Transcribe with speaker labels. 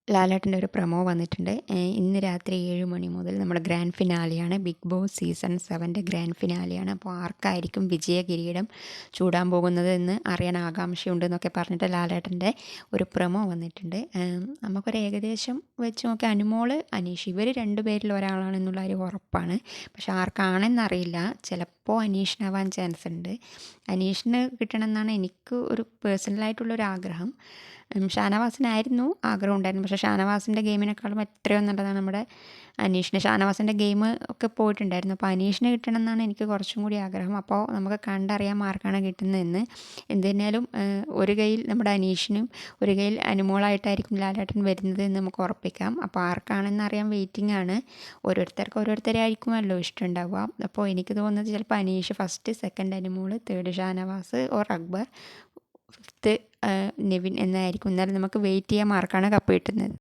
Speaker 1: ലാലേട്ടൻ്റെ ഒരു പ്രൊമോ വന്നിട്ടുണ്ട്. ഇന്ന് രാത്രി 7 മണി മുതൽ നമ്മുടെ ഗ്രാൻഡ് ഫിനാലെയാണ്. ബിഗ് ബോസ് സീസൺ 7ൻ്റെ ഗ്രാൻഡ് ഫിനാലെയാണ്. അപ്പോൾ ആർക്കായിരിക്കും വിജയ കിരീടം ചൂടാൻ പോകുന്നത് എന്ന് അറിയാൻ ആകാംക്ഷയുണ്ട് എന്നൊക്കെ പറഞ്ഞിട്ട് ലാലേട്ടൻ്റെ ഒരു പ്രൊമോ വന്നിട്ടുണ്ട്. നമുക്കൊരു ഏകദേശം വെച്ച് നോക്കി അനുമോള്, അനീഷ് ഇവർ രണ്ടുപേരിൽ ഒരാളാണെന്നുള്ള കാര്യം ഉറപ്പാണ്. പക്ഷെ ആർക്കാണെന്നറിയില്ല. ചിലപ്പോൾ അനീഷിനാവാൻ ചാൻസ് ഉണ്ട്. അനീഷിന് കിട്ടണമെന്നാണ് എനിക്ക് ഒരു പേഴ്സണലായിട്ടുള്ളൊരു ആഗ്രഹം. ഷാനവാസിനായിരുന്നു ആഗ്രഹം ഉണ്ടായിരുന്നു. പക്ഷേ ഷാനവാസിൻ്റെ ഗെയിമിനേക്കാളും എത്രയോ നല്ലതാണ് നമ്മുടെ അനീഷിന്. ഷാനവാസിൻ്റെ ഗെയിം ഒക്കെ പോയിട്ടുണ്ടായിരുന്നു. അപ്പോൾ അനീഷിന് കിട്ടണമെന്നാണ് എനിക്ക് കുറച്ചും കൂടി ആഗ്രഹം. അപ്പോൾ നമുക്ക് കണ്ടറിയാം ആർക്കാണ് കിട്ടുന്നതെന്ന്. എന്ത് തന്നെയാലും ഒരു കയ്യിൽ നമ്മുടെ അനീഷിനും ഒരു കയ്യിൽ അനുമോളായിട്ടായിരിക്കും ലാലേട്ടൻ വരുന്നത് എന്ന് നമുക്ക് ഉറപ്പിക്കാം. അപ്പോൾ ആർക്കാണെന്നറിയാൻ വെയിറ്റിംഗ് ആണ്. ഓരോരുത്തർക്ക് ഓരോരുത്തരെ ആയിരിക്കുമല്ലോ ഇഷ്ടമുണ്ടാവുക. അപ്പോൾ എനിക്ക് തോന്നുന്നത് ചിലപ്പോൾ Aneesh first, second Anumol, third Shanavas or Akbar, fifth Nevin എന്നായിരിക്കും. എന്നാലും നമുക്ക് വെയിറ്റ് ചെയ്യാൻ ആർക്കാണ് കപ്പ് കിട്ടുന്നത്.